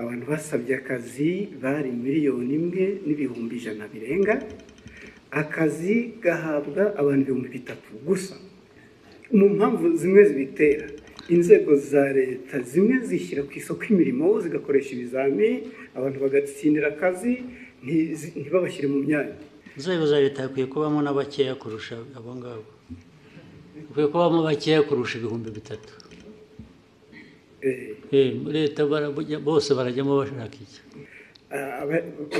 abantu basabye akazi bari 1,100,000 birenga, akazi gahabwa abantu 3,000 gusa. Mu mpamvu zimwe zibitera, inzego za leta zimwe zishyira ku isoko imirimo zigakoresha ibizami, abantu bagatsindira akazi ntibabashyire mu myanya. Inzego za leta hakwiye kubamo n'abakeya kurusha abo ngabo, hakwiye kubamo bakeya kurusha 3,000. Leta bose barajyamo bashaka iki?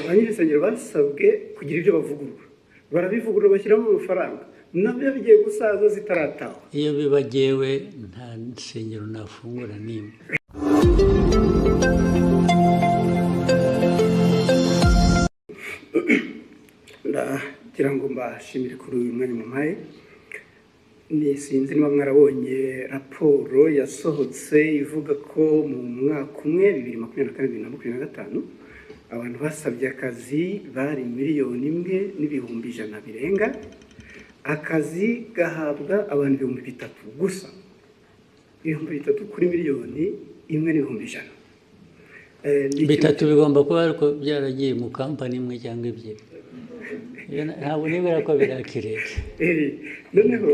Abanyirinsengero basabwe kugira ibyo bavugurura, barabivugurura bashyiramo amafaranga, nabyo bigiye gusaza zitarataha. Iyo bibagewe nta nsengero nafungura n'imwe. Ndagira ngo mbashimire kuri uyu mwanya mumpaye. Sinzi niba mwarabonye raporo yasohotse ivuga ko mu mwaka umwe 2024-2025 abantu basabye akazi bari 1,100,000 birenga, akazi gahabwa abantu 3,000 gusa. 3,000 kuri 1,100,000. Bitatu bigomba kuba ariko byaragiye mu kampani imwe cyangwa ebyiri. Ntabwo nibera ko birakireka. Noneho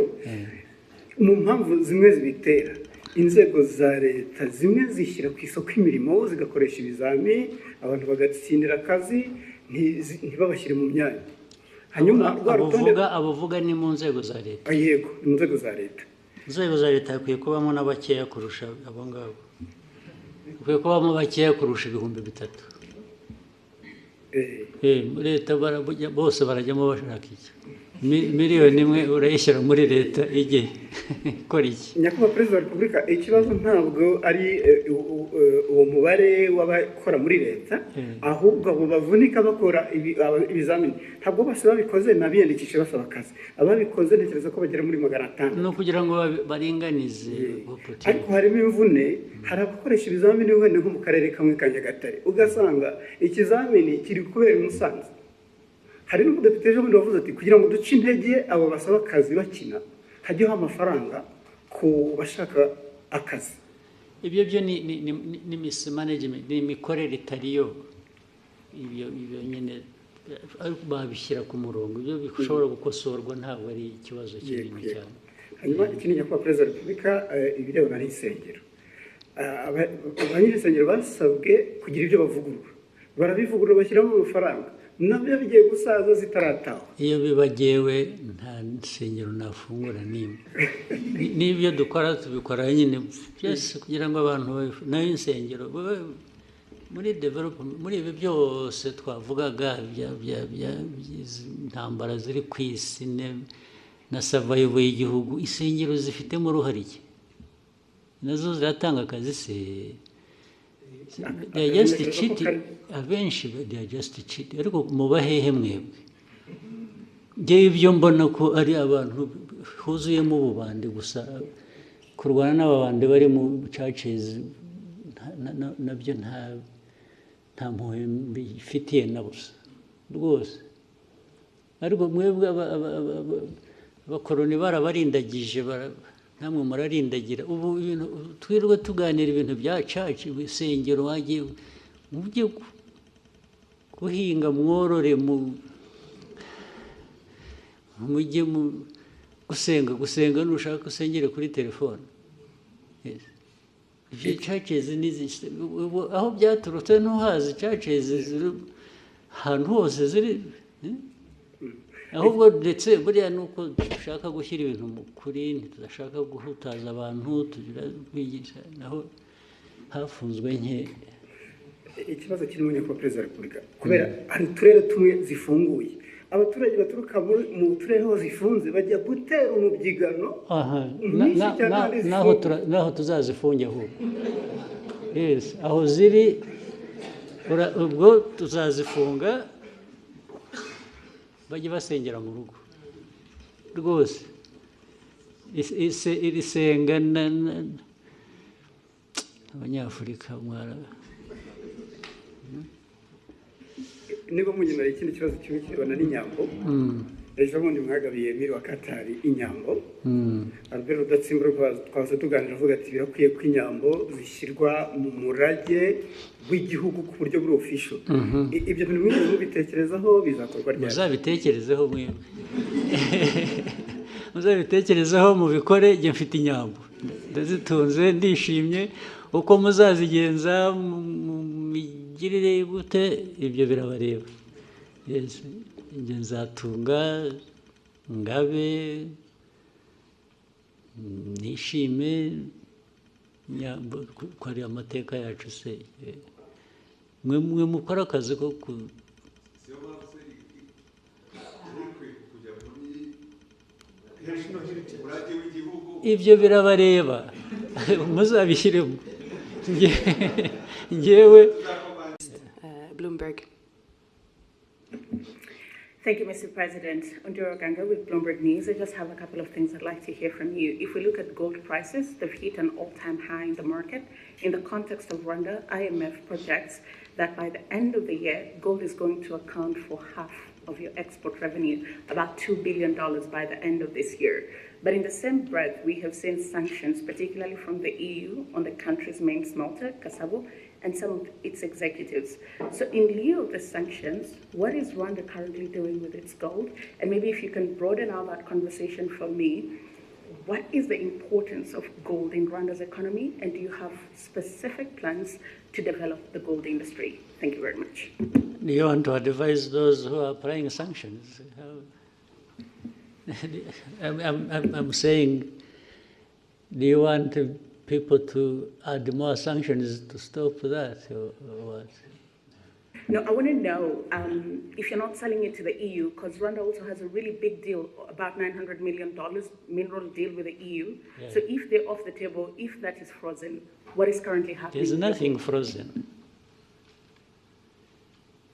mu mpamvu zimwe zibitera, inzego za leta zimwe zishyira ku isoko imirimo zigakoresha ibizami, abantu bagatsindira akazi ntibabashyire mu myanya. Hanyuma abavuga ni mu nzego za leta. Yego, mu nzego za leta. Inzego za leta hakwiye kubamo n'abakeya kurusha abo ngabo, hakwiye kubamo bakeya kurusha 3,000. Leta bose barajyamo bashaka iki? 1,000,000 urayishyira muri leta ijye ikora iki? Nyakubahwa Perezida wa Repubulika, ikibazo ntabwo ari uwo mubare w'abakora muri leta, ahubwo abo bavunika bakora ibizamini ntabwo bose babikoze n'abiyandikisha basaba akazi. Ababikoze ntekereza ko bagera muri 500. No kugira ngo baringanize. Ariko harimo imvune, hari abakoresha ibizamini wenda nko mu karere kamwe ka Nyagatare, ugasanga ikizamini kiri kubera i Musanze. Hari n'umudepite ejo bundi wavuze ati kugira ngo duce intege abo basaba akazi bakina, hajyeho amafaranga ku bashaka akazi. Ibyo ni mismanagement, ni imikorere itariyo. Ibyo nyine babishyira ku murongo, ibyo bishobora gukosorwa, ntabwo ari ikibazo kinini cyane. Hanyuma ikindi Nyakubahwa Perezida wa Repubulika, ibirebana n'insengero, abanyirinsengero basabwe kugira ibyo bavugurura, barabivugurura bashyiramo amafaranga, nabyo bigiye gusaza zitarataha. Iyo bibagewe nta nsengero nafungura n'imwe. N'ibyo dukora tubikora nyine byose kugira ngo abantu nayo insengero muri development, muri ibi byose twavugaga intambara ziri ku isi na survival y'igihugu, insengero zifitemo uruhare iki? Nazo ziratanga akazi se? They are just cheating. Abenshi they are just cheating. Ariko mubahehe mwebwe? Ngewe ibyo mbona ko ari abantu huzuyemo ububandi gusa, kurwana n'ababandi bari mu churches nabyo nta mpuhwe mbifitiye na busa rwose. Ariko mwebwe abakoroni barabarindagije, namwe murarindagira. Ubu ibintu twirwe tuganira ibintu bya church, ibisengero, wagiye mujye guhinga, mworore, mujye gusenga nushaka usengere kuri telefone. Ibyo churches aho byaturutse ntuhazi. Churches ziri ahantu hose ziri, ahubwo ndetse buriya nuko dushaka gushyira ibintu mu kuri, ntidashaka guhutaza abantu, tugira kwigisha, naho hafunzwe nke. Ikibazo kirimo Nyakubahwa Perezida wa Repubulika, kubera hari uturere tumwe zifunguye, abaturage baturuka mu turere aho zifunze bajya gutera umubyigano. Naho tuzazifunge ahubwo. Yes, aho ziri ubwo tuzazifunga, bajye basengera mu rugo rwose. Iri senga abanyafurika niba munyemera ikindi kibazo kimwe kirebana n'inyambo, ejo bundi mwagabiye miri wa Katari inyambo Albert Rudatsimburwa twaza tuganira avuga ati birakwiye ko inyambo zishyirwa mu murage w'igihugu ku buryo buri official. Ibyo bintu mwese mubitekerezaho bizakorwa ryari? Muzabitekerezeho mwebwe. Muzabitekerezaho mubikore, njye mfite inyambo ndazitunze ndishimye, uko muzazigenza migirire gute ibyo birabareba. Yes, njye nzatunga ngabe nishime nyambo ko ari amateka yacu se. Mwe mukora akazi ko ibyo birabareba muzabishyiremo njyewe. Bloomberg. Thank you, Mr. President. Ondiro Ganga with Bloomberg News. I just have a couple of things I'd like to hear from you. If we look at gold prices, they've hit an all-time high in the market. In the context of Rwanda, IMF projects that by the end of the year, gold is going to account for half of your export revenue, about $2 billion by the end of this year. But in the same breath, we have seen sanctions, particularly from the EU, on the country's main smelter, Kasabo, and some of its executives. So in lieu of the sanctions, what is Rwanda currently doing with its gold? And maybe if you can broaden out that conversation for me, what is the importance of gold in Rwanda's economy? And do you have specific plans to develop the gold industry? Thank you very much. Do you want to advise those who are applying sanctions? I'm saying, do you want people to add more sanctions to stop that, or what? No, I want to know if you're not selling it to the EU, because Rwanda also has a really big deal, about $900 million mineral deal with the EU. Yeah. So if they're off the table, if that is frozen, what is currently happening? There's nothing frozen.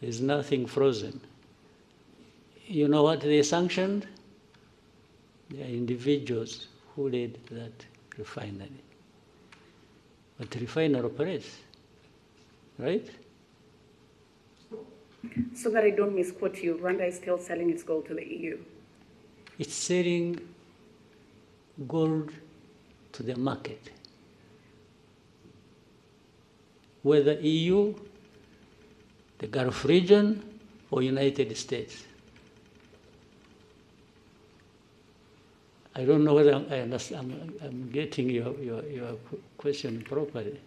There's nothing frozen. You know what they sanctioned? They are individuals who led that refinery. But the refinery operates, right? So that I don't misquote you, Rwanda is still selling its gold to the EU? It's selling gold to the market. Whether EU, the Gulf region, or United States. I don't know whether I understand, I'm getting your question properly.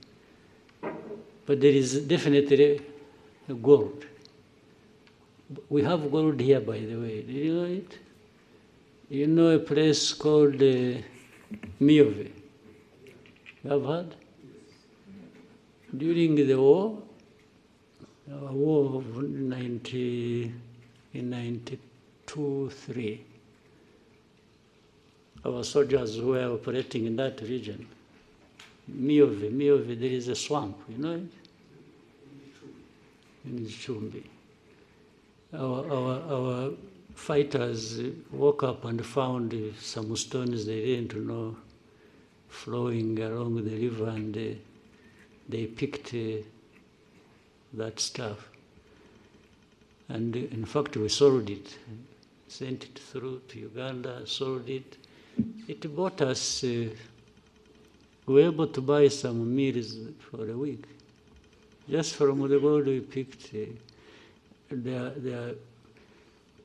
But there is definitely gold. We have gold here, by the way. Do you know it? You know a place called Miove? You have heard? During the war of 1992-3, our soldiers who were operating in that region, Miove, there is a swamp, you know it? In Chumbi. Our fighters woke up and found some stones they didn't know flowing along the river, and they picked that stuff. And in fact, we sold it, sent it through to Uganda, sold it. It bought us, we were able to buy some meals for a week, just from the gold we picked. The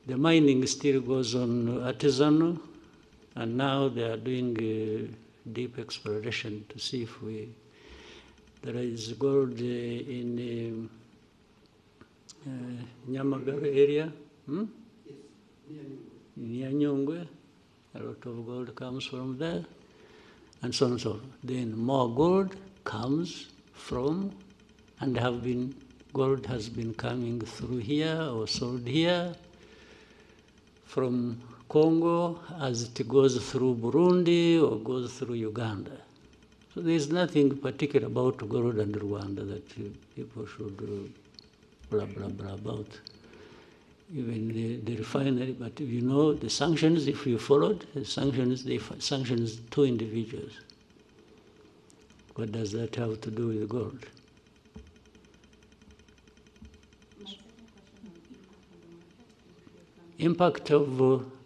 mining still goes on artisanal, and now they are doing deep exploration to see if there is gold in Nyamagabe area, near Nyungwe. A lot of gold comes from there, and so on and so on. Then more gold comes from, and gold has been coming through here or sold here from Congo as it goes through Burundi or goes through Uganda. So there's nothing particular about gold and Rwanda that people should blah, blah, blah about. Even the refinery, but you know the sanctions, if you followed, the sanctions, they sanctions two individuals. What does that have to do with gold? impact of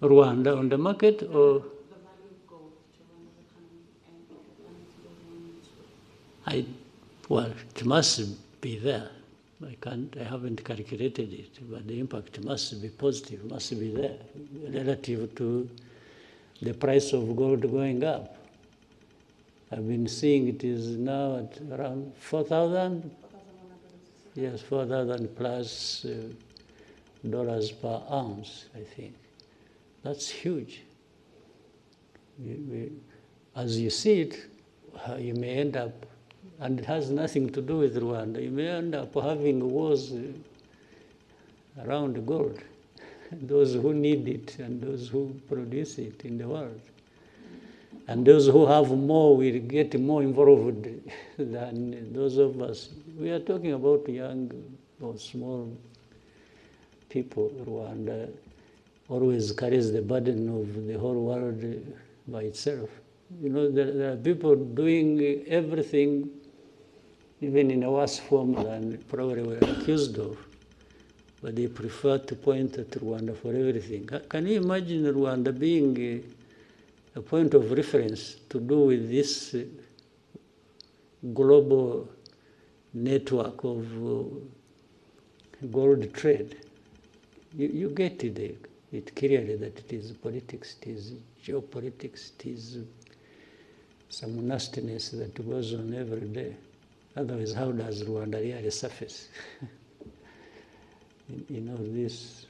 Rwanda on the market, or The value of gold to Rwanda's economy and if you're planning to go into it. well, it must be there. I haven't calculated it, but the impact must be positive, must be there relative to the price of gold going up. I've been seeing it is now at around 4,000. Yes, 4,000 plus dollars per ounce, I think. That's huge. As you see it, you may end up, and it has nothing to do with Rwanda, you may end up having wars around gold, those who need it and those who produce it in the world. And those who have more will get more involved than those of us. We are talking about young or small people. Rwanda always carries the burden of the whole world by itself. You know, there are people doing everything, even in a worse form than probably we're accused of, but they prefer to point at Rwanda for everything. Can you imagine Rwanda being a point of reference to do with this global network of gold trade? You get it clearly that it is politics, it is geopolitics, it is some nastiness that goes on every day. Otherwise, how does Rwanda really surface in all this?